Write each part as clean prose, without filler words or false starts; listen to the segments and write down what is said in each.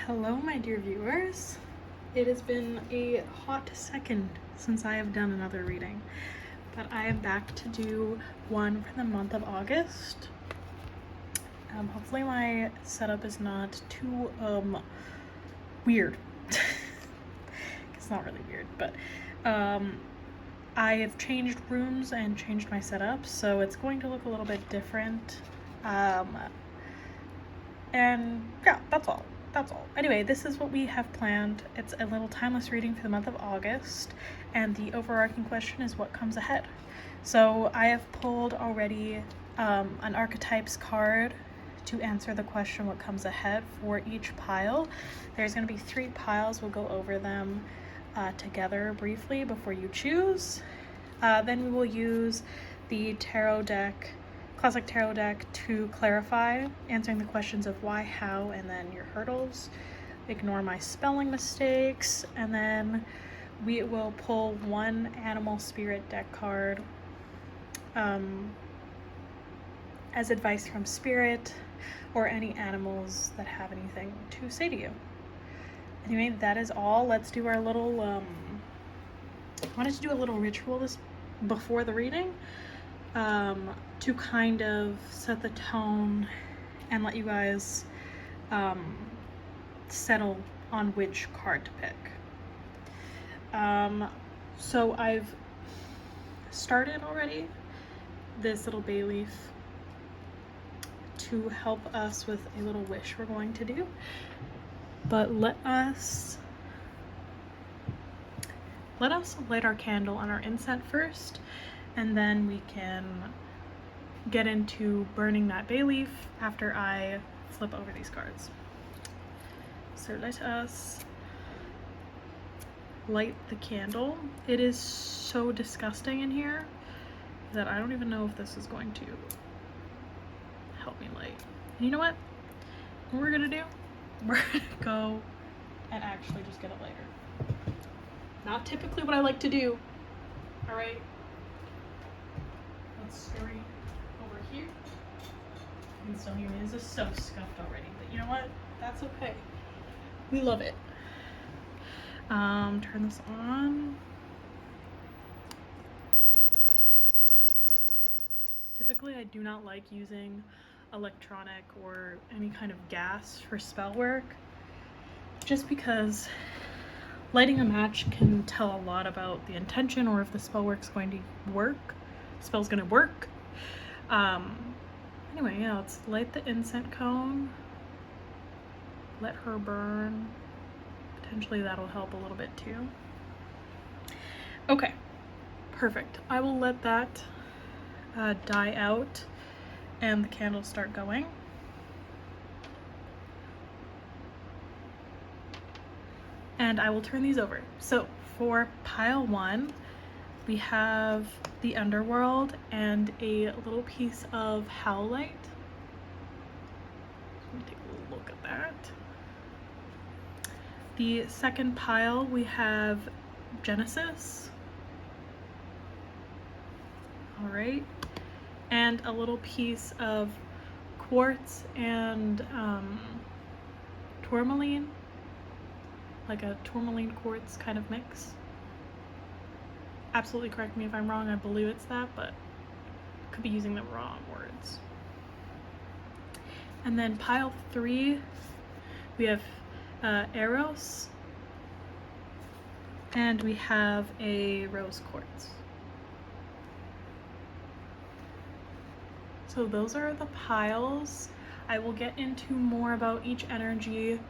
Hello, my dear viewers. It has been a hot second since I have done another reading, but I am back to do one for the month of August. Hopefully my setup is not too weird. It's not really weird, but I have changed rooms and changed my setup, so it's going to look a little bit different. And yeah, that's all. Anyway, this is what we have planned. It's a little timeless reading for the month of August, and the overarching question is what comes ahead. So I have pulled already an Archetypes card to answer the question what comes ahead for each pile. There's going to be 3 piles. We'll go over them together briefly before you choose. Then we will use the tarot deck, classic tarot deck, to clarify, answering the questions of why, how, and then your hurdles. Ignore my spelling mistakes, and then we will pull one animal spirit deck card as advice from spirit or any animals that have anything to say to you. Anyway, that is all. Let's do our little I wanted to do a little ritual this before the reading to kind of set the tone and let you guys settle on which card to pick. So I've started already this little bay leaf to help us with a little wish we're going to do, but let us light our candle and our incense first, and then we can get into burning that bay leaf after I flip over these cards. So let us light the candle. It is so disgusting in here that I don't even know if this is going to help me light. And you know what we're gonna do? We're gonna go and actually just get a lighter. Not typically what I like to do. All right, let's scurry over here. You can still hear me. This is so scuffed already, but you know what? That's okay. We love it. Turn this on. Typically, I do not like using electronic or any kind of gas for spell work, just because lighting a match can tell a lot about the intention or if the spell's going to work. Anyway, yeah, let's light the incense cone. Let her burn. Potentially that'll help a little bit too. Okay, perfect. I will let that die out and the candles start going. And I will turn these over. So for pile 1, we have the underworld and a little piece of howlite. Let me take a look at that. The second pile, we have Genesis. All right. And a little piece of quartz and tourmaline, like a tourmaline quartz kind of mix. Absolutely correct me if I'm wrong. I believe it's that, but could be using the wrong words. And then pile 3, we have Eros, and we have a rose quartz. So those are the piles. I will get into more about each energy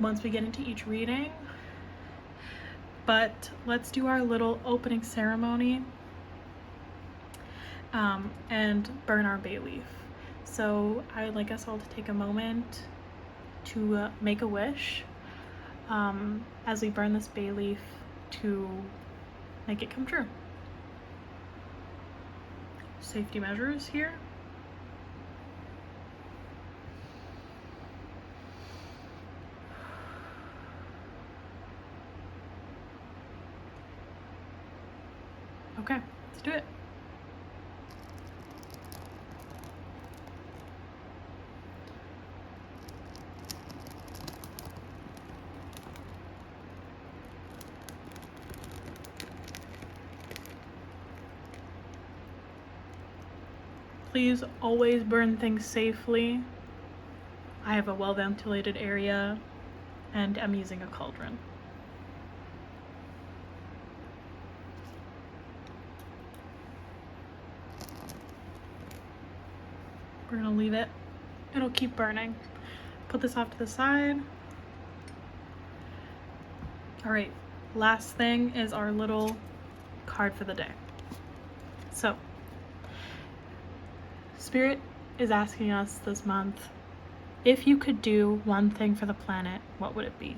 once we get into each reading. But let's do our little opening ceremony and burn our bay leaf. So I would like us all to take a moment to make a wish as we burn this bay leaf to make it come true. Safety measures here. Okay, let's do it. Please always burn things safely. I have a well-ventilated area, and I'm using a cauldron. We're gonna leave it. It'll keep burning. Put this off to the side. All right, last thing is our little card for the day. So, Spirit is asking us this month, if you could do one thing for the planet, what would it be?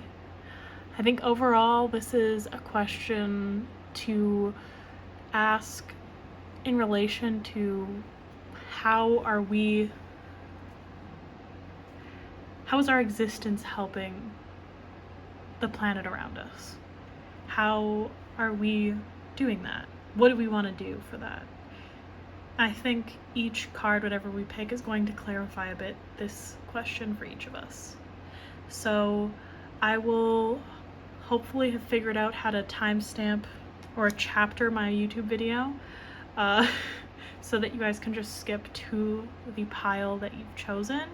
I think overall this is a question to ask in relation to how is our existence helping the planet around us? How are we doing that? What do we want to do for that? I think each card, whatever we pick, is going to clarify a bit this question for each of us. So I will hopefully have figured out how to timestamp or chapter my YouTube video so that you guys can just skip to the pile that you've chosen.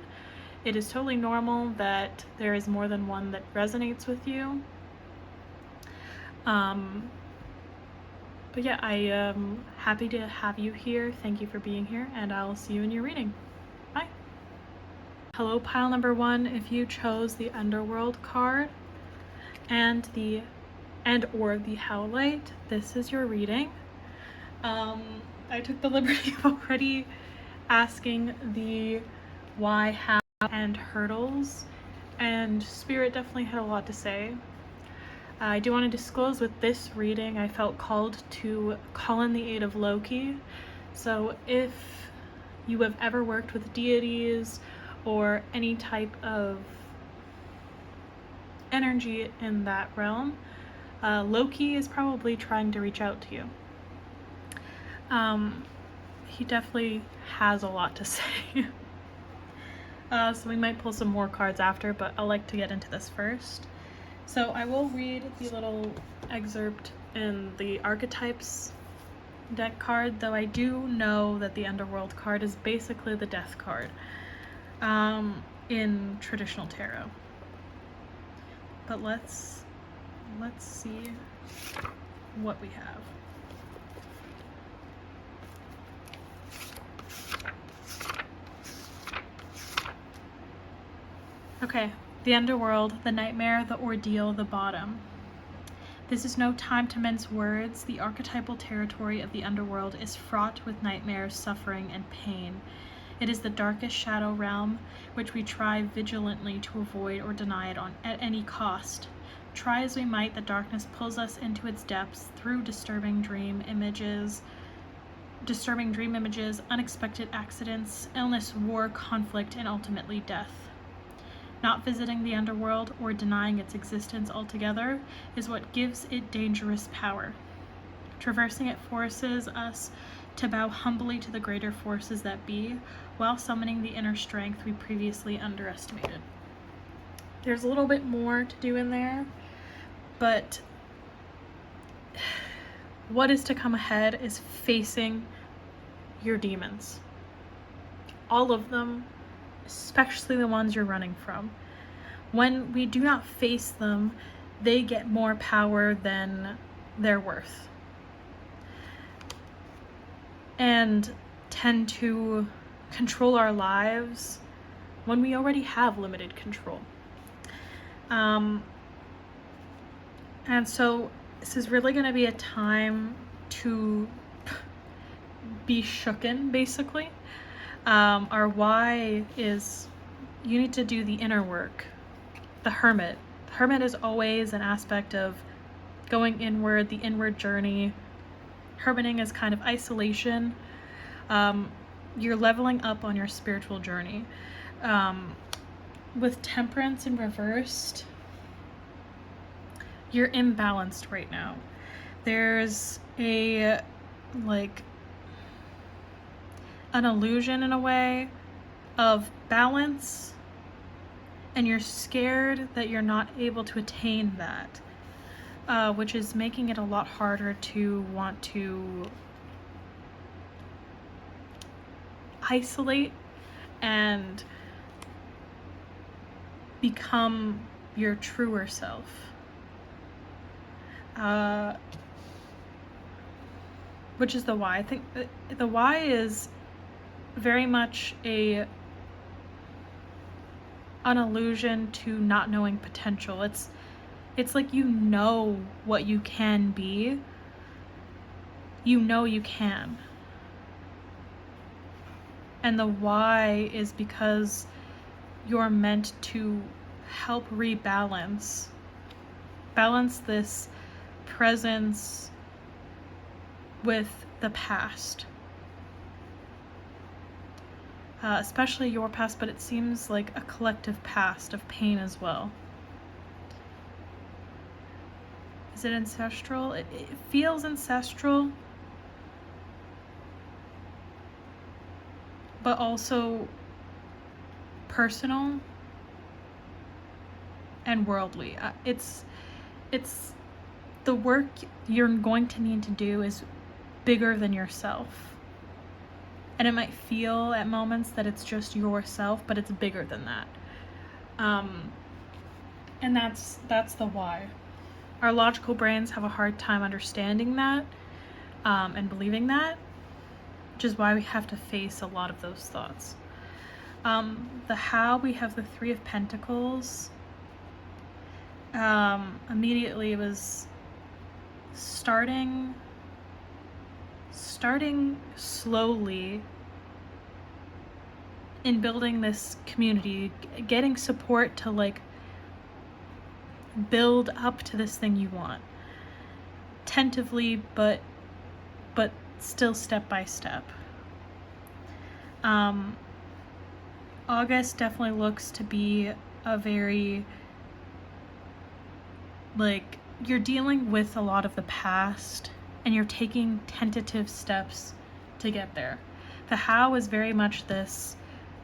It is totally normal that there is more than one that resonates with you. But yeah, I am happy to have you here. Thank you for being here, and I'll see you in your reading. Bye. Hello, pile number 1. If you chose the Underworld card and or the Howlite, this is your reading. I took the liberty of already asking the why, how, and hurdles, and Spirit definitely had a lot to say. I do want to disclose with this reading, I felt called to call in the aid of Loki. So if you have ever worked with deities or any type of energy in that realm, Loki is probably trying to reach out to you. He definitely has a lot to say. So we might pull some more cards after, but I'd like to get into this first. So I will read the little excerpt in the Archetypes deck card, though I do know that the Underworld card is basically the Death card in traditional tarot. But let's see what we have. Okay, the Underworld, the nightmare, the ordeal, the bottom. This is no time to mince words. The archetypal territory of the Underworld is fraught with nightmares, suffering, and pain. It is the darkest shadow realm, which we try vigilantly to avoid or deny it at any cost. Try as we might, the darkness pulls us into its depths through disturbing dream images, unexpected accidents, illness, war, conflict, and ultimately death. Not visiting the Underworld or denying its existence altogether is what gives it dangerous power. Traversing it forces us to bow humbly to the greater forces that be, while summoning the inner strength we previously underestimated. There's a little bit more to do in there, but what is to come ahead is facing your demons. All of them, especially the ones you're running from. When we do not face them, they get more power than they're worth, and tend to control our lives when we already have limited control. And so this is really going to be a time to be shooken, basically. Our why is you need to do the inner work. The Hermit. The Hermit is always an aspect of going inward, the inward journey. Hermiting is kind of isolation. You're leveling up on your spiritual journey. With Temperance in reversed, you're imbalanced right now. There's an illusion in a way of balance, and you're scared that you're not able to attain that, which is making it a lot harder to want to isolate and become your truer self. Which is the why. I think the why is very much an allusion to not knowing potential. It's like you know what you can be. You know you can. And the why is because you're meant to help balance this presence with the past. Especially your past, but it seems like a collective past of pain as well. Is it ancestral? It feels ancestral, but also personal and worldly. It's the work you're going to need to do is bigger than yourself. And it might feel at moments that it's just yourself, but it's bigger than that. And that's the why. Our logical brains have a hard time understanding that and believing that, which is why we have to face a lot of those thoughts. The how, we have the Three of Pentacles. Immediately it was starting slowly in building this community, getting support to like build up to this thing you want, tentatively, but still step by step. August definitely looks to be a very, like, you're dealing with a lot of the past and you're taking tentative steps to get there. The how is very much this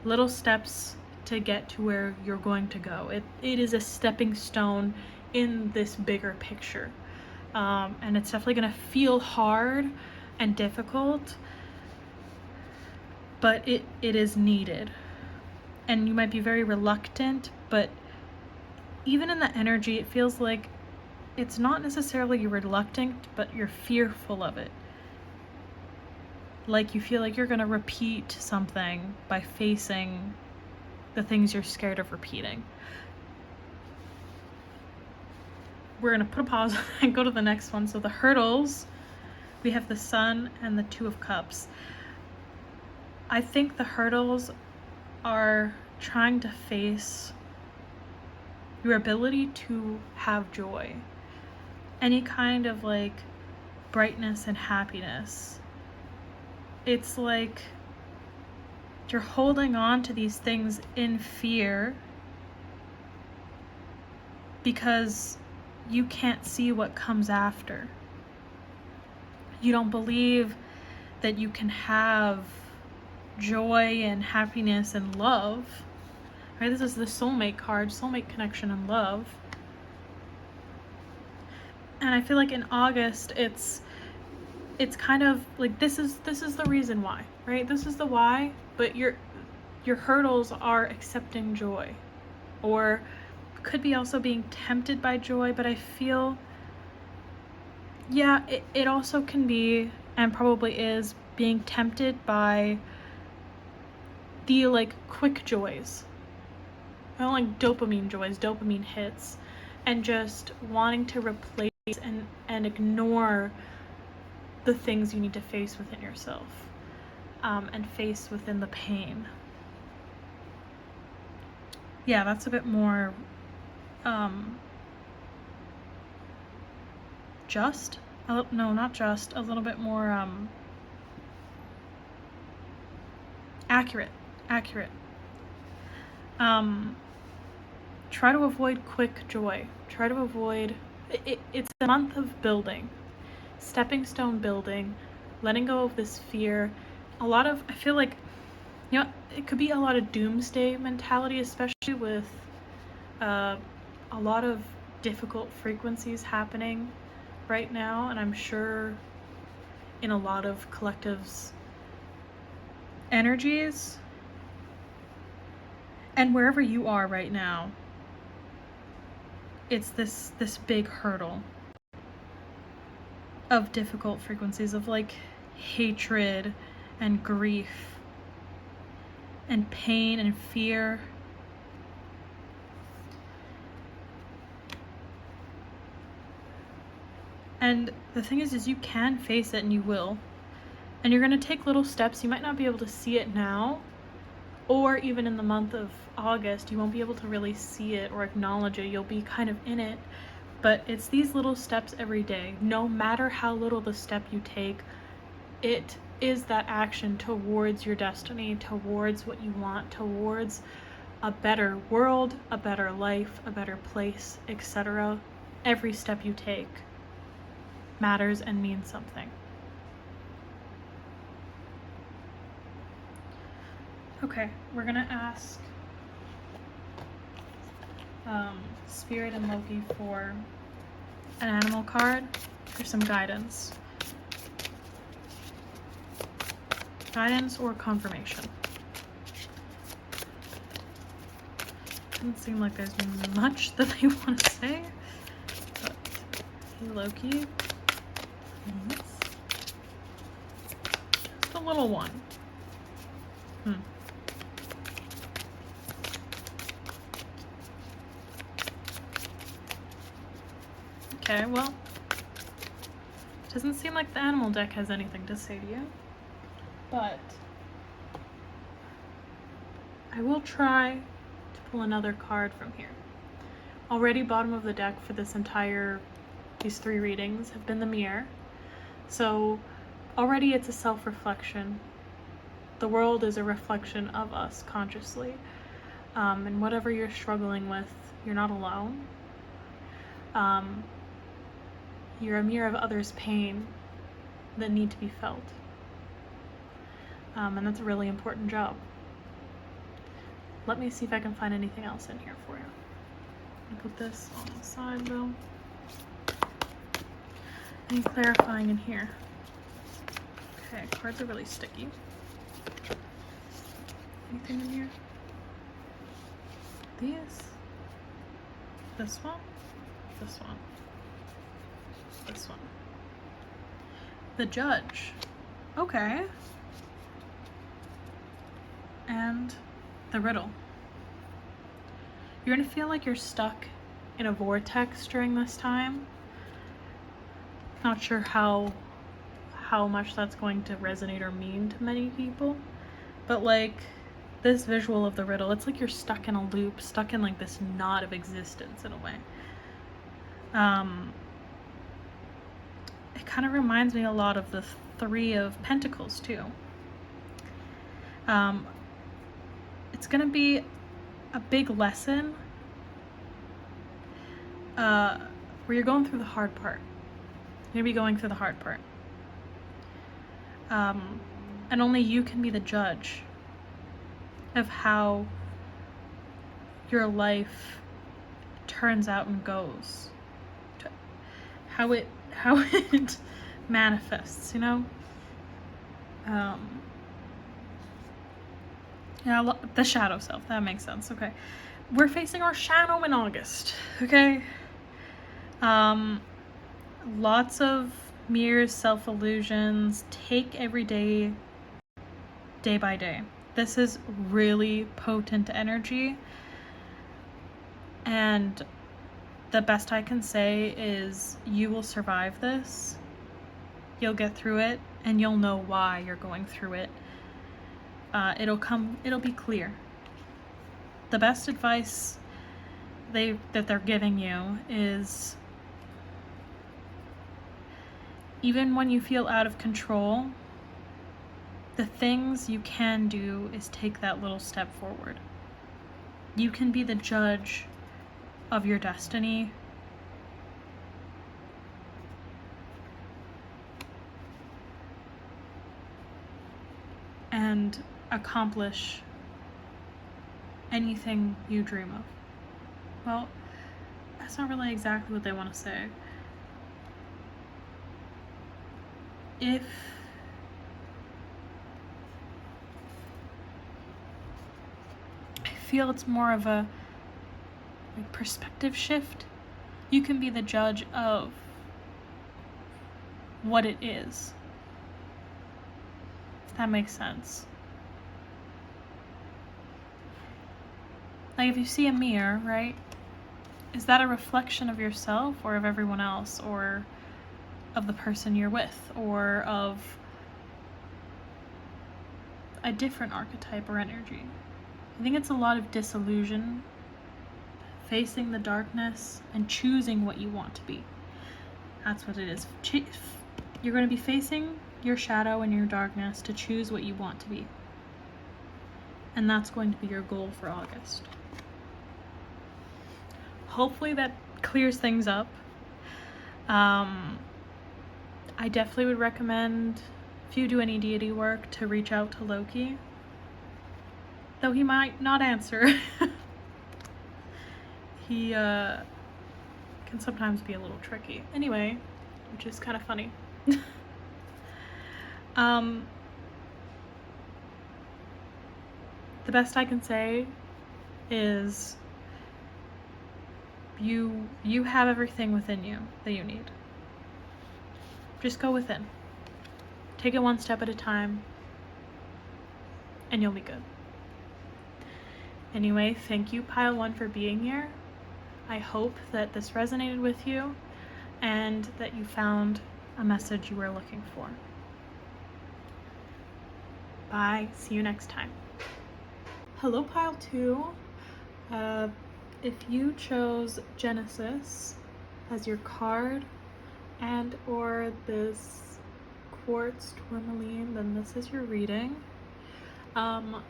little steps to get to where you're going to go. It is a stepping stone in this bigger picture. And it's definitely going to feel hard and difficult, but it is needed. And you might be very reluctant, but even in the energy, it feels like it's not necessarily you're reluctant, but you're fearful of it. Like you feel like you're going to repeat something by facing the things you're scared of repeating. We're going to put a pause and go to the next one. So the hurdles, we have the Sun and the Two of Cups. I think the hurdles are trying to face your ability to have joy. Any kind of like brightness and happiness. It's like you're holding on to these things in fear because you can't see what comes after. You don't believe that you can have joy and happiness and love. Right? This is the soulmate card, soulmate connection and love. And I feel like in August it's kind of like this is the reason why, right? This is the why, but your hurdles are accepting joy, or could be also being tempted by joy. But I feel, yeah, it also can be, and probably is, being tempted by the like quick joys. I don't like dopamine joys, dopamine hits, and just wanting to replace and ignore the things you need to face within yourself, and face within the pain. Yeah, that's a bit more just. No, not just. A little bit more accurate. Try to avoid quick joy. Try to avoid. It's a month of building, stepping stone building, letting go of this fear. A lot of, I feel like, you know, it could be a lot of doomsday mentality, especially with a lot of difficult frequencies happening right now, and I'm sure in a lot of collectives energies, and wherever you are right now, it's this big hurdle of difficult frequencies of like hatred and grief and pain and fear. And the thing is you can face it, and you will. And you're going to take little steps. You might not be able to see it now, or even in the month of August, you won't be able to really see it or acknowledge it. You'll be kind of in it. But it's these little steps every day. No matter how little the step you take, it is that action towards your destiny, towards what you want, towards a better world, a better life, a better place, etc. Every step you take matters and means something. Okay, we're gonna ask Spirit and Loki for an animal card for some guidance. Guidance or confirmation. Doesn't seem like there's much that they want to say, but hey, Loki. Yes. Just a little one. Okay, well, doesn't seem like the animal deck has anything to say to you, but I will try to pull another card from here. Already bottom of the deck for these 3 readings have been the Mirror. So already it's a self-reflection. The world is a reflection of us consciously. And whatever you're struggling with, you're not alone. You're a mirror of others' pain that need to be felt. And that's a really important job. Let me see if I can find anything else in here for you. I'll put this on the side though. Any clarifying in here? Okay, cards are really sticky. Anything in here? These? This one? This one? This one? The Judge. Okay. And the Riddle. You're gonna feel like you're stuck in a vortex during this time. Not sure how much that's going to resonate or mean to many people, but like this visual of the riddle, it's like you're stuck in a loop, stuck in like this knot of existence in a way. It kind of reminds me a lot of the 3 of Pentacles too. It's gonna be a big lesson where you're going through the hard part. You're gonna be going through the hard part. And only you can be the judge of how your life turns out and goes. How it manifests, you know? Yeah, the shadow self, that makes sense. Okay. We're facing our shadow in August, okay? Lots of mirrors, self-illusions. Take every day, day by day. This is really potent energy. And the best I can say is you will survive this. You'll get through it, and you'll know why you're going through it. It'll be clear. The best advice that they're giving you is, even when you feel out of control, the things you can do is take that little step forward. You can be the judge of your destiny. And accomplish anything you dream of. Well, that's not really exactly what they want to say. feel it's more of a like perspective shift. You can be the judge of what it is. If that makes sense. Like if you see a mirror, right? Is that a reflection of yourself or of everyone else, or of the person you're with, or of a different archetype or energy? I think it's a lot of disillusion, facing the darkness and choosing what you want to be. That's what it is. You're going to be facing your shadow and your darkness to choose what you want to be. And that's going to be your goal for August. Hopefully that clears things up. I definitely would recommend, if you do any deity work, to reach out to Loki. Though he might not answer. He can sometimes be a little tricky. Anyway, which is kind of funny. The best I can say is you have everything within you that you need. Just go within. Take it one step at a time, and you'll be good. Anyway, thank you, Pile 1, for being here. I hope that this resonated with you and that you found a message you were looking for. Bye. See you next time. Hello, Pile 2. If you chose Genesis as your card and or this quartz tourmaline, then this is your reading. Fun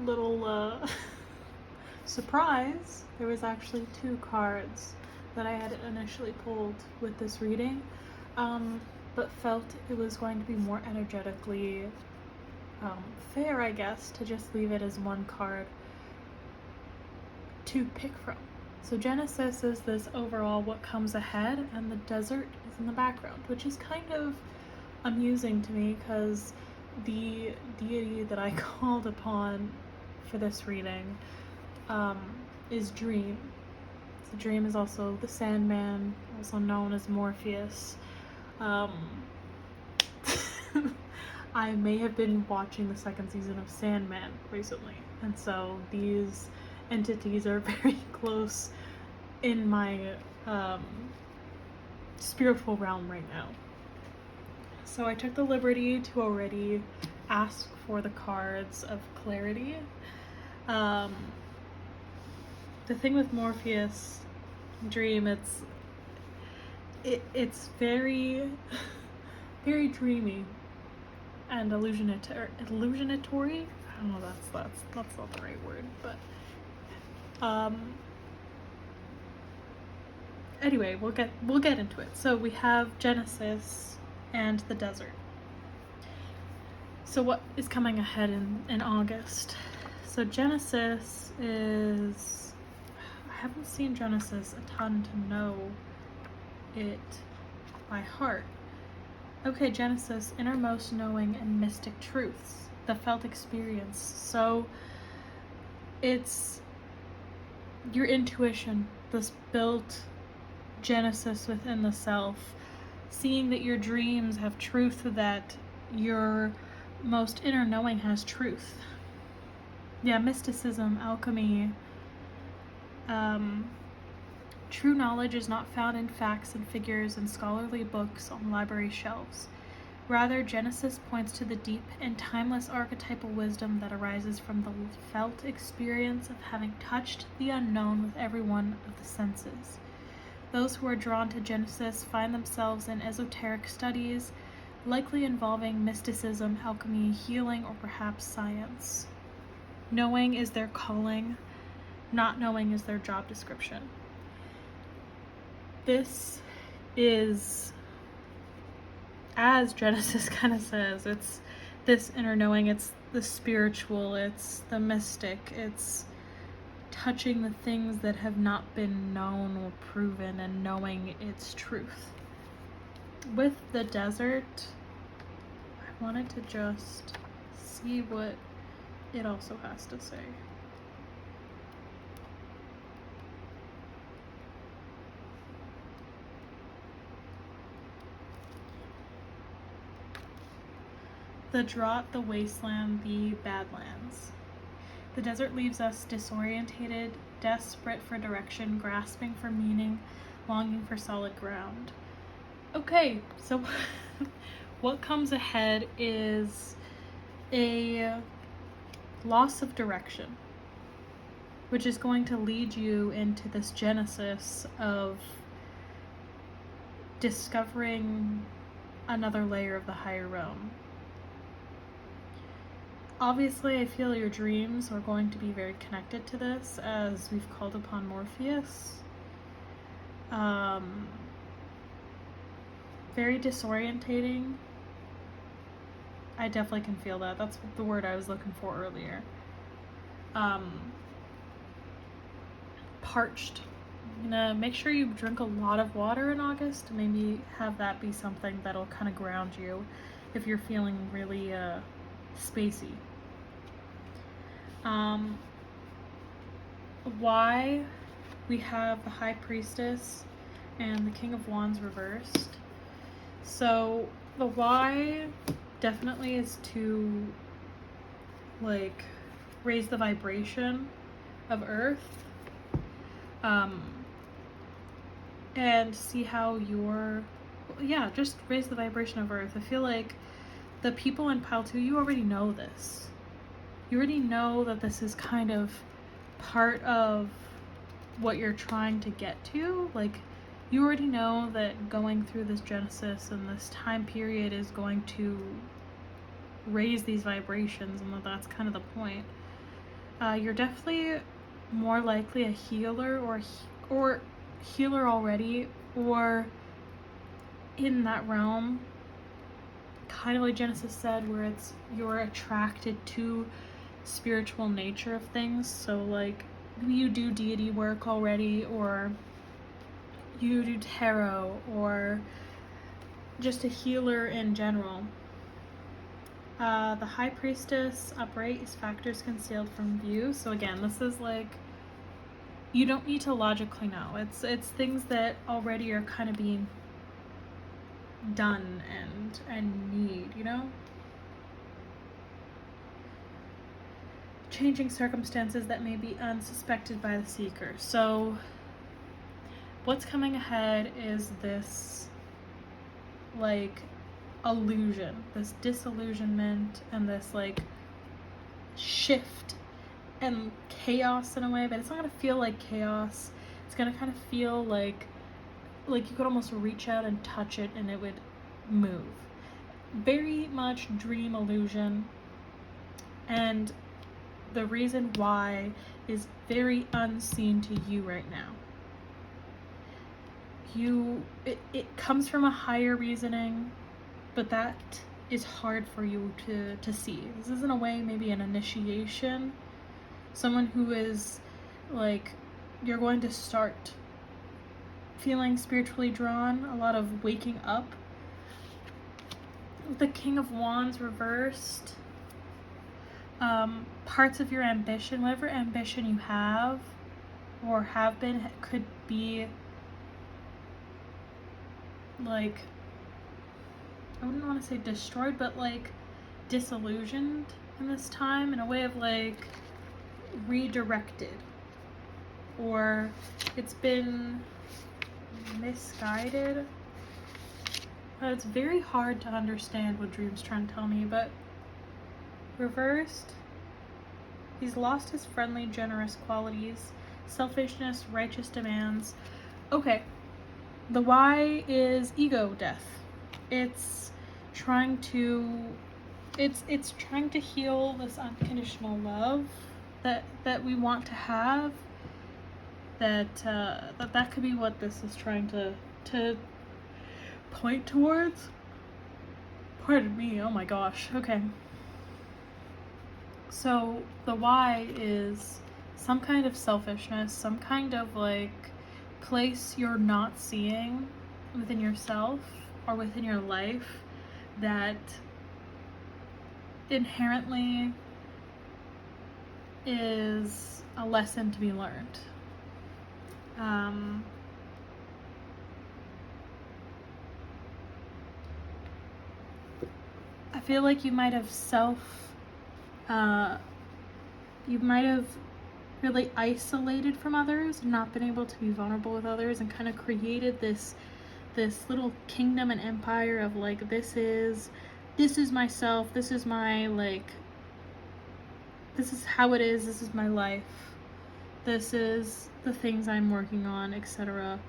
little surprise. There was actually 2 cards that I had initially pulled with this reading, but felt it was going to be more energetically fair, I guess, to just leave it as 1 card to pick from. So Genesis is this overall what comes ahead, and the desert is in the background, which is kind of amusing to me because the deity that I called upon for this reading is Dream. So Dream is also the Sandman, also known as Morpheus. I may have been watching the 2nd season of Sandman recently, and so these entities are very close in my spiritual realm right now. So I took the liberty to already ask for the cards of clarity. The thing with Morpheus, Dream, it's very, very dreamy and illusionatory. I don't know, that's not the right word, but anyway, we'll get into it. So we have Genesis and the desert. So what is coming ahead in August? So Genesis is, I haven't seen Genesis a ton to know it by heart. Okay, Genesis, innermost knowing and mystic truths, the felt experience. So it's your intuition, this built Genesis within the self, seeing that your dreams have truth, that your most inner knowing has truth. Yeah, mysticism, alchemy. True knowledge is not found in facts and figures and scholarly books on library shelves. Rather, Genesis points to the deep and timeless archetypal wisdom that arises from the felt experience of having touched the unknown with every one of the senses. Those who are drawn to Genesis find themselves in esoteric studies, likely involving mysticism, alchemy, healing, or perhaps science. Knowing is their calling, not knowing is their job description. This is, as Genesis kind of says, it's this inner knowing, it's the spiritual, it's the mystic, it's touching the things that have not been known or proven and knowing its truth. With the desert, I wanted to just see what it also has to say. The drought, the wasteland, the badlands. The desert leaves us disorientated, desperate for direction, grasping for meaning, longing for solid ground. Okay, so what comes ahead is a loss of direction, which is going to lead you into this genesis of discovering another layer of the higher realm. Obviously, I feel your dreams are going to be very connected to this, as we've called upon Morpheus. Very disorientating. I definitely can feel that. That's the word I was looking for earlier. Parched. I'm gonna make sure you drink a lot of water in August. Maybe have that be something that'll kind of ground you if you're feeling really spacey. Why we have the High Priestess and the King of Wands reversed. So the why definitely is to like raise the vibration of Earth, and see how just raise the vibration of Earth. I feel like the people in pile 2, you already know this. You already know that this is kind of part of what you're trying to get to. Like, you already know that going through this genesis and this time period is going to raise these vibrations, and that's kind of the point. You're definitely more likely a healer or healer already, or in that realm, kind of like Genesis said, where you're attracted to spiritual nature of things. So like you do deity work already, or you do tarot, or just a healer in general. The High Priestess upright is factors concealed from view. So again, this is like, you don't need to logically know. It's things that already are kind of being done and need, you know? Changing circumstances that may be unsuspected by the seeker. So what's coming ahead is this like illusion, this disillusionment, and this like shift and chaos in a way, but it's not gonna feel like chaos. It's gonna kind of feel like you could almost reach out and touch it and it would move. Very much dream illusion, and the reason why is very unseen to you right now. It comes from a higher reasoning, but that is hard for you to see. This is in a way maybe an initiation. Someone who is like, you're going to start feeling spiritually drawn, a lot of waking up. The King of Wands reversed, parts of your ambition, whatever ambition you have or have been, could be like, I wouldn't want to say destroyed, but like disillusioned in this time, in a way of like redirected, or it's been misguided. It's very hard to understand what dream's trying to tell me. But reversed, he's lost his friendly, generous qualities, selfishness, righteous demands. Okay, the why is ego death. It's trying to heal this unconditional love that we want to have. That could be what this is trying to point towards. Pardon me, oh my gosh. Okay. So the why is some kind of selfishness, some kind of like place you're not seeing within yourself or within your life that inherently is a lesson to be learned. I feel like you might have you might have really isolated from others, not been able to be vulnerable with others, and kind of created this little kingdom and empire of like, this is myself, this is my, like, this is how it is, this is my life, this is the things I'm working on, etc.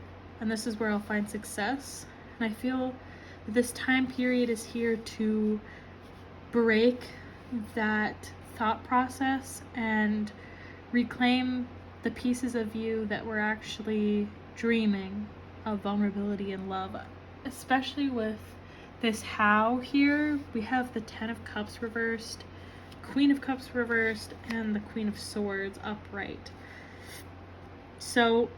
And this is where I'll find success. And I feel this time period is here to break that thought process and reclaim the pieces of you that were actually dreaming of vulnerability and love. Especially with this how here, we have the 10 of Cups reversed, Queen of Cups reversed, and the Queen of Swords upright. So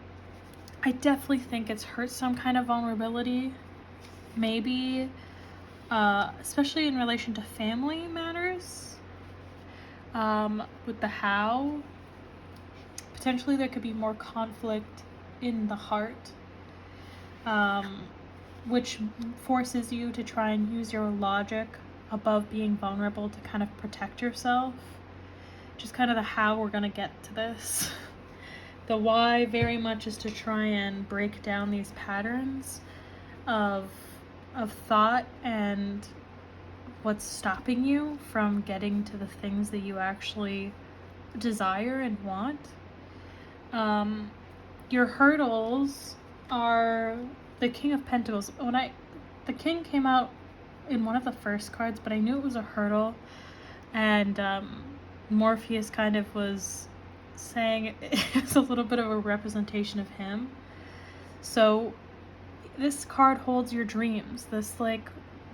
I definitely think it's hurt some kind of vulnerability, maybe especially in relation to family matters. With the how, potentially there could be more conflict in the heart, which forces you to try and use your logic above being vulnerable to kind of protect yourself. Just kind of the how we're gonna get to this. The why very much is to try and break down these patterns of thought and what's stopping you from getting to the things that you actually desire and want. Your hurdles are the King of Pentacles. The King came out in one of the first cards, but I knew it was a hurdle, and Morpheus kind of was saying it's a little bit of a representation of him. So this card holds your dreams, this like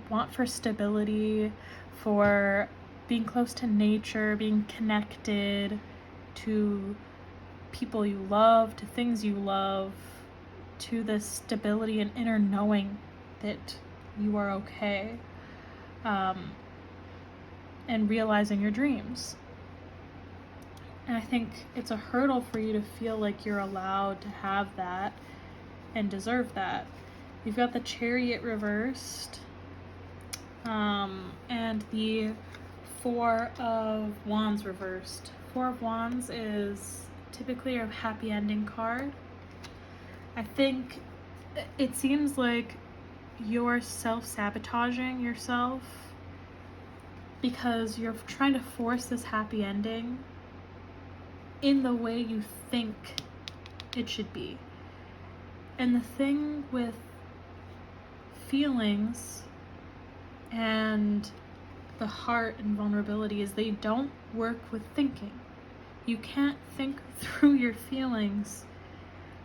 want for stability, for being close to nature, being connected to people you love, to things you love, to this stability and inner knowing that you are okay, and realizing your dreams. And I think it's a hurdle for you to feel like you're allowed to have that and deserve that. You've got the Chariot reversed, and the Four of Wands reversed. Four of Wands is typically a happy ending card. I think it seems like you're self-sabotaging yourself because you're trying to force this happy ending in the way you think it should be. And the thing with feelings and the heart and vulnerability is they don't work with thinking. You can't think through your feelings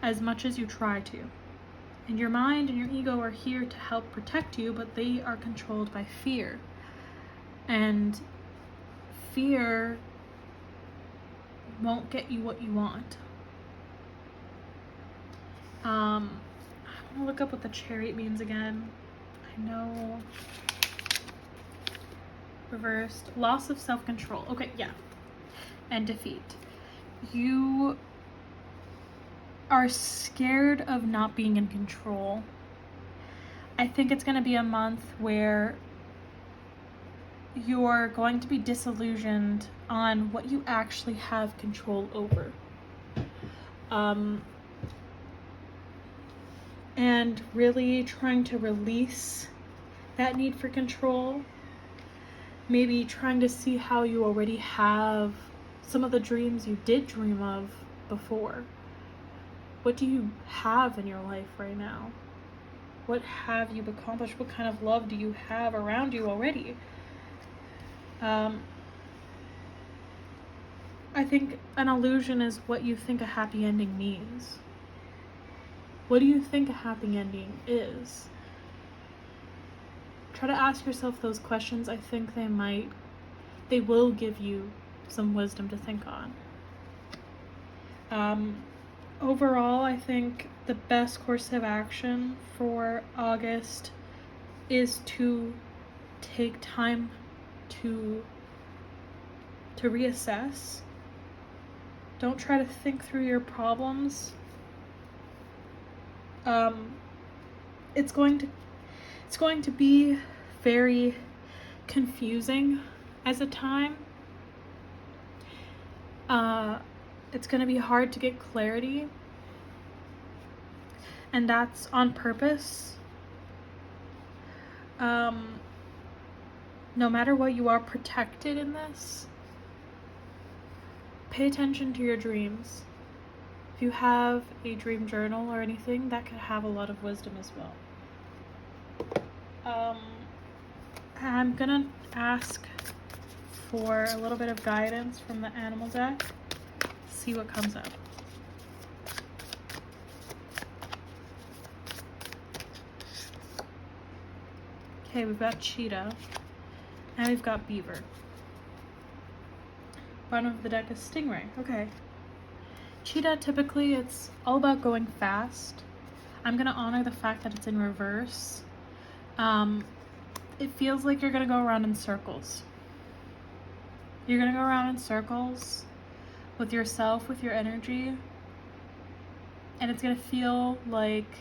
as much as you try to. And your mind and your ego are here to help protect you, but they are controlled by fear. And fear won't get you what you want. I'm gonna look up what the Chariot means again. I know. Reversed. Loss of self-control. Okay, yeah. And defeat. You are scared of not being in control. I think it's going to be a month where you're going to be disillusioned on what you actually have control over. And really trying to release that need for control. Maybe trying to see how you already have some of the dreams you did dream of before. What do you have in your life right now? What have you accomplished? What kind of love do you have around you already? I think an illusion is what you think a happy ending means. What do you think a happy ending is? Try to ask yourself those questions. I think they will give you some wisdom to think on. Overall, I think the best course of action for August is to take time to reassess. Don't try to think through your problems. It's going to be very confusing as a time. It's going to be hard to get clarity, and that's on purpose. No matter what, you are protected in this. Pay attention to your dreams. If you have a dream journal or anything, that could have a lot of wisdom as well. I'm gonna ask for a little bit of guidance from the animal deck. See what comes up. Okay, we've got cheetah, and we've got beaver. Bottom of the deck is stingray. Okay. Cheetah, typically it's all about going fast. I'm gonna honor the fact that it's in reverse. It feels like you're gonna go around in circles. You're gonna go around in circles with yourself, with your energy, and it's gonna feel like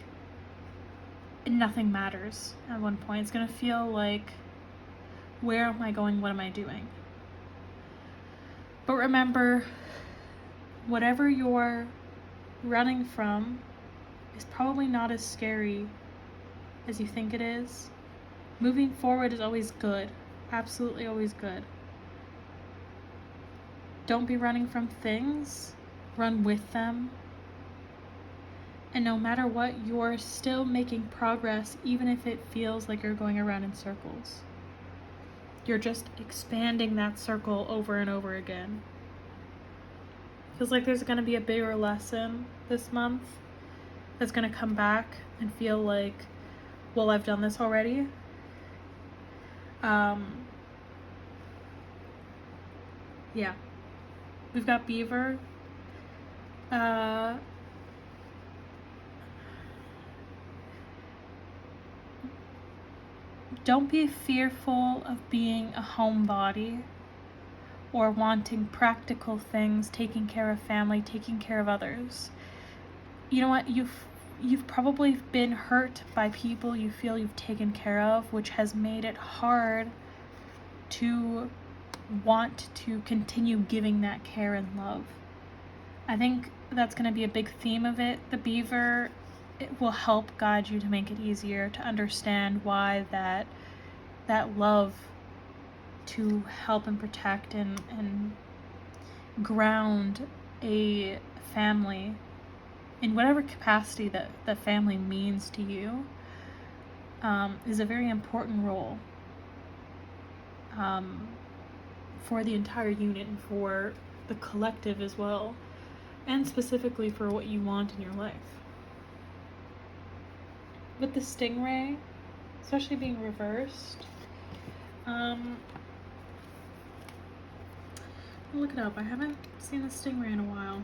nothing matters at one point. It's gonna feel like, where am I going? What am I doing? But remember, whatever you're running from is probably not as scary as you think it is. Moving forward is always good. Absolutely always good. Don't be running from things. Run with them. And no matter what, you're still making progress, even if it feels like you're going around in circles. You're just expanding that circle over and over again. Feels like there's going to be a bigger lesson this month that's going to come back and feel like, well, I've done this already. Yeah. We've got beaver. Don't be fearful of being a homebody or wanting practical things, taking care of family, taking care of others. You know what? You've probably been hurt by people you feel you've taken care of, which has made it hard to want to continue giving that care and love. I think that's going to be a big theme of it. The beaver, it will help guide you to make it easier to understand why that love to help and protect and ground a family in whatever capacity that the family means to you is a very important role for the entire unit and for the collective as well, and specifically for what you want in your life. With the stingray, especially being reversed, I'll look it up. I haven't seen the stingray in a while.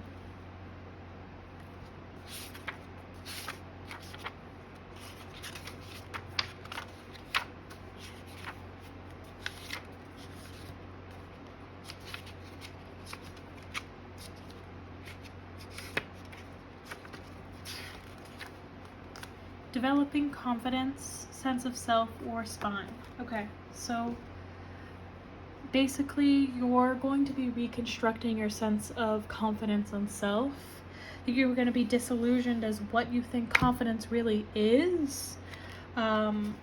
Developing confidence, sense of self, or spine. Okay, so basically you're going to be reconstructing your sense of confidence and self. You're going to be disillusioned as what you think confidence really is in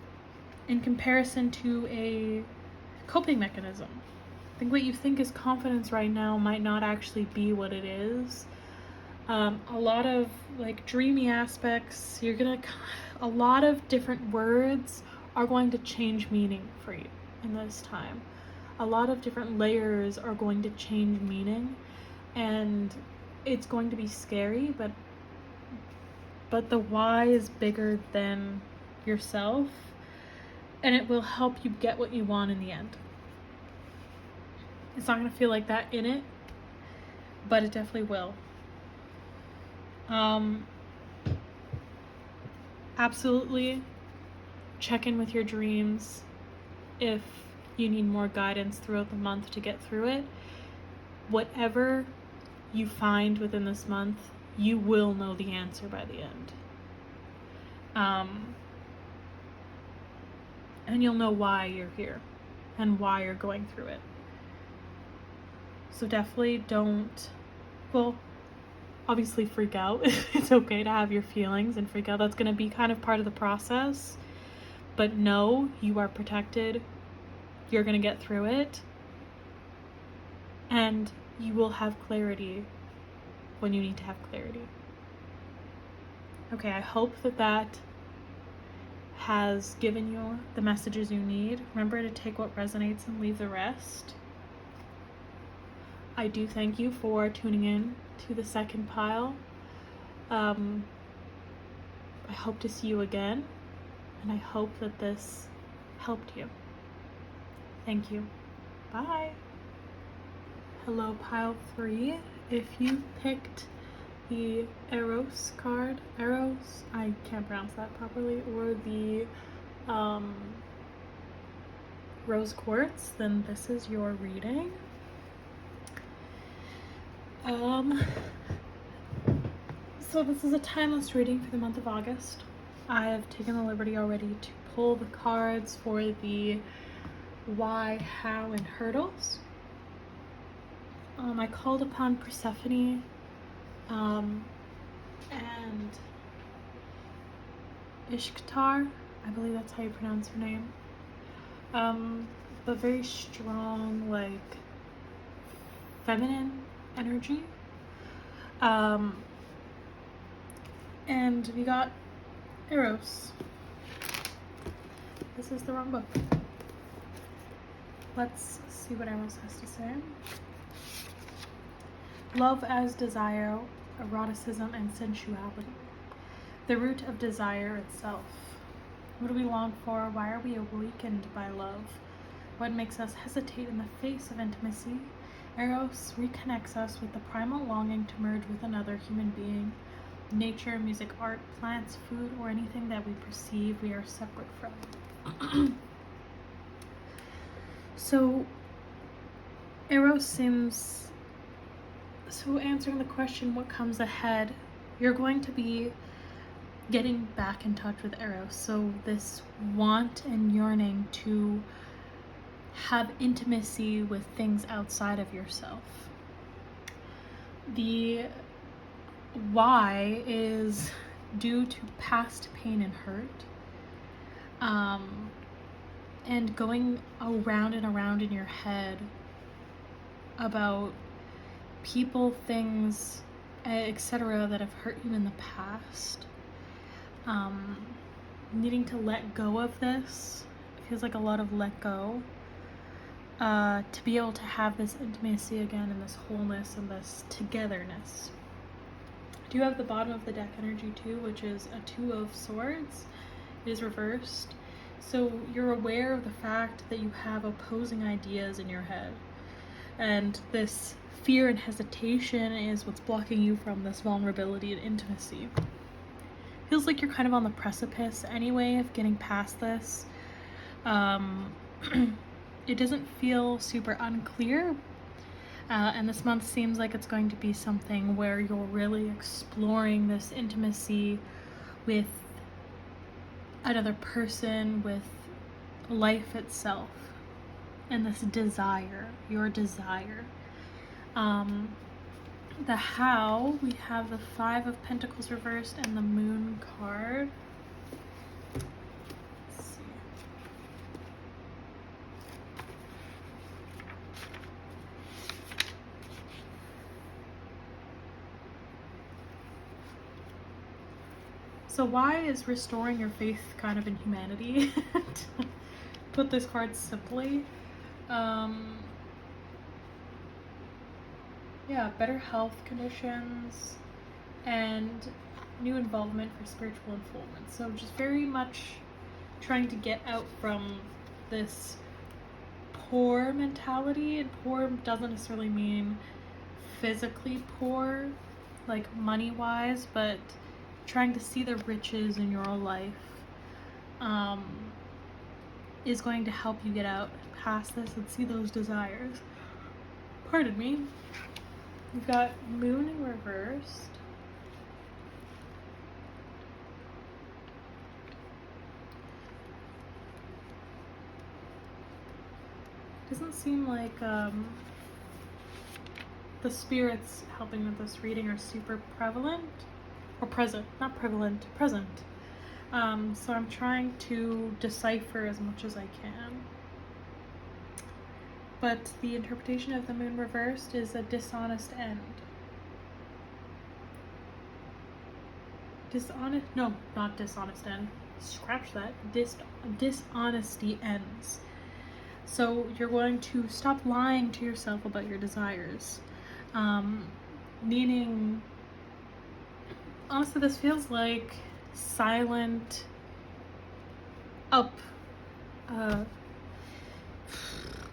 comparison to a coping mechanism. I think what you think is confidence right now might not actually be what it is. A lot of like dreamy aspects, a lot of different words are going to change meaning for you in this time. A lot of different layers are going to change meaning, and it's going to be scary, but the why is bigger than yourself, and it will help you get what you want in the end. It's not going to feel like that in it, but it definitely will. Absolutely check in with your dreams if you need more guidance throughout the month to get through it. Whatever you find within this month, you will know the answer by the end. And you'll know why you're here and why you're going through it. So definitely don't, well, obviously freak out. It's okay to have your feelings and freak out. That's going to be kind of part of the process. But know you are protected. You're going to get through it. And you will have clarity when you need to have clarity. Okay, I hope that has given you the messages you need. Remember to take what resonates and leave the rest. I do thank you for tuning in to the second pile. I hope to see you again, and I hope that this helped you. Thank you. Bye. Hello, pile 3. If you picked the Eros card, Eros, I can't pronounce that properly, or the Rose Quartz, then this is your reading. So this is a timeless reading for the month of August. I have taken the liberty already to pull the cards for the why, how, and hurdles. I called upon Persephone and Ishtar, I believe that's how you pronounce her name. But very strong, like, feminine energy. And we got Eros. This is the wrong book. Let's see what Eros has to say. Love as desire, eroticism, and sensuality. The root of desire itself. What do we long for? Why are we awakened by love? What makes us hesitate in the face of intimacy? Eros reconnects us with the primal longing to merge with another human being. Nature, music, art, plants, food, or anything that we perceive we are separate from. So, Eros seems... So answering the question, what comes ahead, you're going to be getting back in touch with Eros. So this want and yearning to have intimacy with things outside of yourself. The why is due to past pain and hurt, and going around and around in your head about people, things, etc. that have hurt you in the past. Needing to let go of this. It feels like a lot of let go. To be able to have this intimacy again and this wholeness and this togetherness. I do have the bottom of the deck energy too, which is a 2 of Swords. It is reversed. So you're aware of the fact that you have opposing ideas in your head. And this fear and hesitation is what's blocking you from this vulnerability and intimacy. Feels like you're kind of on the precipice anyway of getting past this. It doesn't feel super unclear, and this month seems like it's going to be something where you're really exploring this intimacy with another person, with life itself, and this desire, your desire. The how, we have the 5 of Pentacles reversed and the Moon card. Let's see. So why is restoring your faith kind of in humanity? To put this card simply. Yeah, better health conditions and new involvement for spiritual unfoldment. So just very much trying to get out from this poor mentality. And poor doesn't necessarily mean physically poor, like money-wise, but trying to see the riches in your life is going to help you get out past this and see those desires. Pardon me. We've got Moon in reversed. Doesn't seem like the spirits helping with this reading are super prevalent. Or present, not prevalent, present. So I'm trying to decipher as much as I can. But the interpretation of the moon reversed is a dishonest end. No, not dishonest end. Scratch that. Dishonesty ends. So you're going to stop lying to yourself about your desires. Meaning, honestly, this feels like silent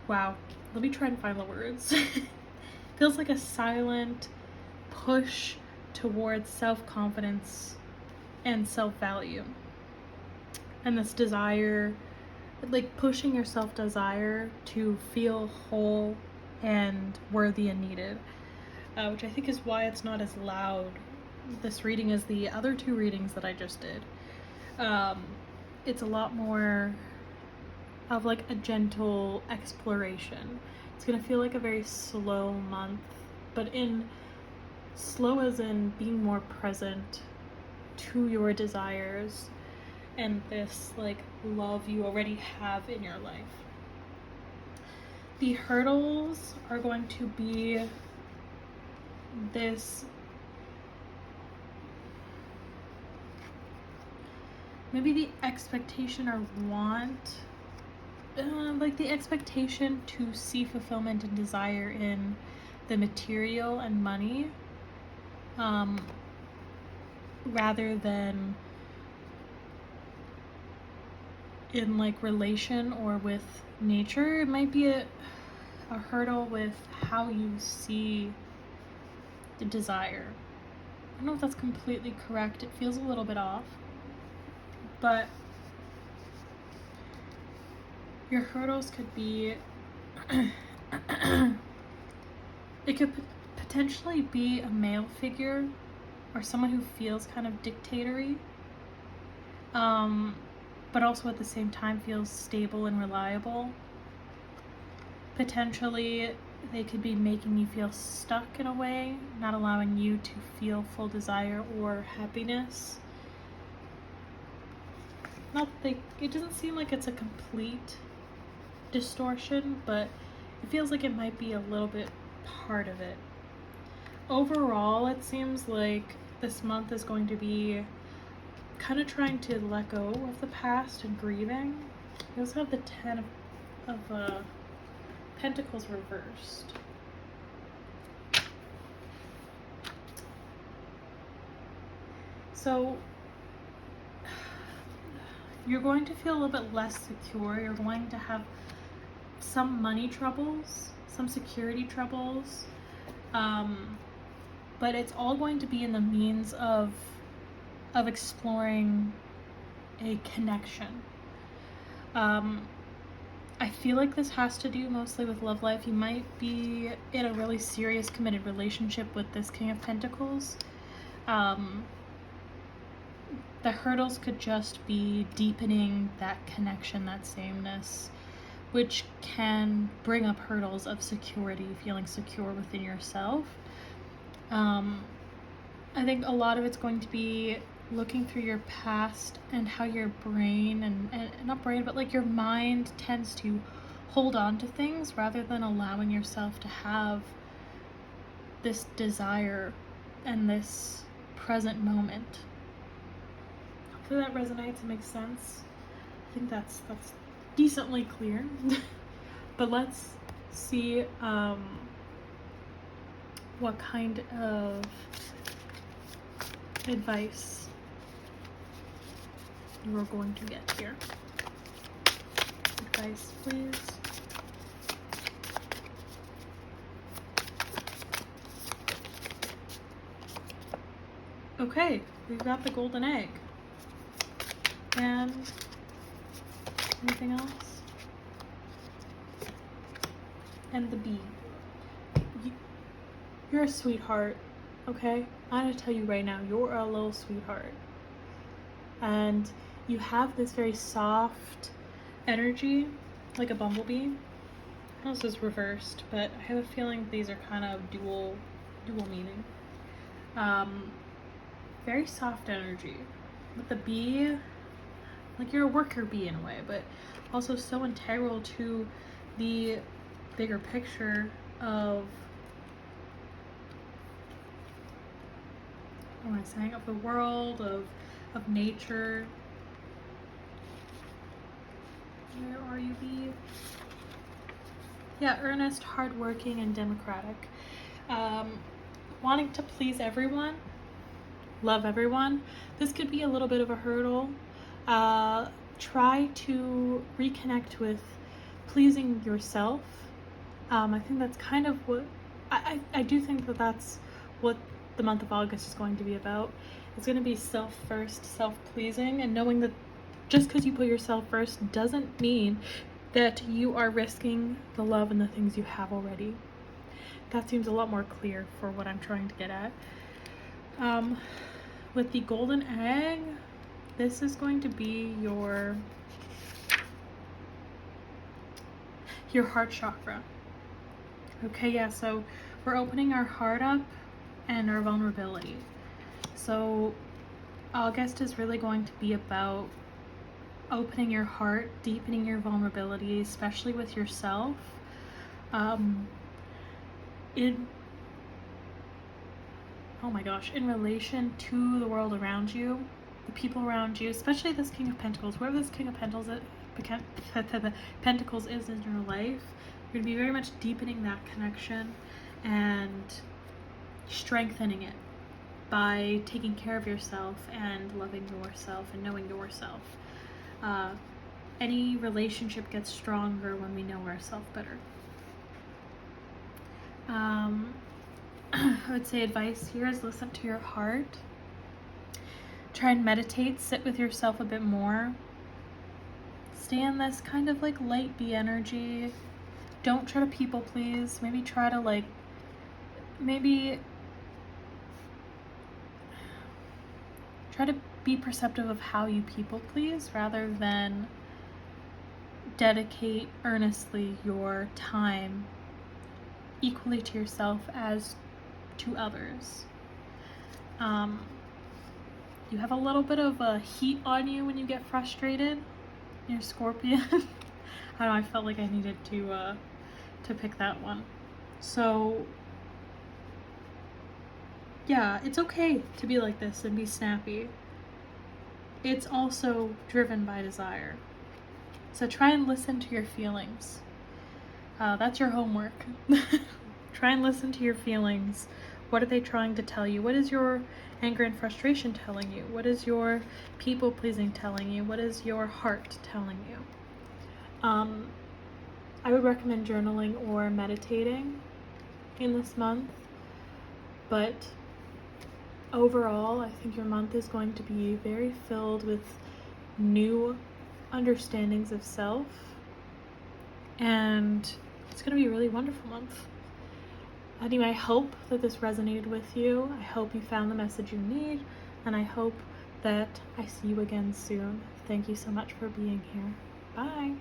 wow, let me try and find the words. Feels like a silent push towards self-confidence and self-value. And this desire, like pushing your self-desire to feel whole and worthy and needed, which I think is why it's not as loud, this reading, as the other two readings that I just did. It's a lot more of like a gentle exploration. It's gonna feel like a very slow month, but in slow as in being more present to your desires and this like love you already have in your life. The hurdles are going to be this maybe the expectation or want, like the expectation to see fulfillment and desire in the material and money, rather than in like relation or with nature. It might be a hurdle with how you see the desire. I don't know if that's completely correct. It feels a little bit off. But your hurdles could be it could potentially be a male figure or someone who feels kind of dictatory, but also at the same time feels stable and reliable. Potentially they could be making you feel stuck in a way, not allowing you to feel full desire or happiness. It doesn't seem like it's a complete distortion, but it feels like it might be a little bit part of it. Overall, it seems like this month is going to be kind of trying to let go of the past and grieving. We also have the 10 of Pentacles reversed. So you're going to feel a little bit less secure. You're going to have some money troubles, some security troubles, but it's all going to be in the means of exploring a connection. I feel like this has to do mostly with love life. You might be in a really serious committed relationship with this King of Pentacles. The hurdles could just be deepening that connection, that sameness, which can bring up hurdles of security, feeling secure within yourself. I think a lot of it's going to be looking through your past and how your brain and not brain, but like your mind tends to hold on to things rather than allowing yourself to have this desire and this present moment. Hopefully that resonates and makes sense. I think that's decently clear. But let's see what kind of advice you're going to get here. Advice, please. Okay, we've got the golden egg. And anything else? And the bee. You're a sweetheart, okay? I'm gonna tell you right now, you're a little sweetheart. And you have this very soft energy, like a bumblebee. This is reversed, but I have a feeling these are kind of dual meaning. Very soft energy. With the bee, like you're a worker bee in a way, but also so integral to the bigger picture of, what am I saying, of the world, of nature. Where are you, bee? Yeah, earnest, hardworking, and democratic. Wanting to please everyone, love everyone. This could be a little bit of a hurdle. Try to reconnect with pleasing yourself. I think that's kind of what, I do think that that's what the month of August is going to be about. It's going to be self first, self-pleasing, and knowing that just because you put yourself first doesn't mean that you are risking the love and the things you have already. That seems a lot more clear for what I'm trying to get at. With the golden egg, this is going to be your heart chakra. Okay, yeah, so we're opening our heart up and our vulnerability. So August is really going to be about opening your heart, deepening your vulnerability, especially with yourself. Oh my gosh, in relation to the world around you, the people around you, especially this King of Pentacles, whoever this King of Pentacles is in your life, you're going to be very much deepening that connection and strengthening it by taking care of yourself and loving yourself and knowing yourself. Any relationship gets stronger when we know ourselves better. I would say advice here is listen to your heart. Try and meditate, sit with yourself a bit more. Stay in this kind of like light bee energy. Don't try to people please. Maybe try to try to be perceptive of how you people please rather than dedicate earnestly your time equally to yourself as to others. You have a little bit of a heat on you when you get frustrated. You're Scorpion. I don't know, I felt like I needed to pick that one. So yeah, it's okay to be like this and be snappy. It's also driven by desire. So try and listen to your feelings. That's your homework. Try and listen to your feelings. What are they trying to tell you? What is your anger and frustration telling you? What is your people pleasing telling you? What is your heart telling you? I would recommend journaling or meditating in this month, but overall, I think your month is going to be very filled with new understandings of self, and it's going to be a really wonderful month. Anyway, I hope that this resonated with you. I hope you found the message you need, and I hope that I see you again soon. Thank you so much for being here. Bye.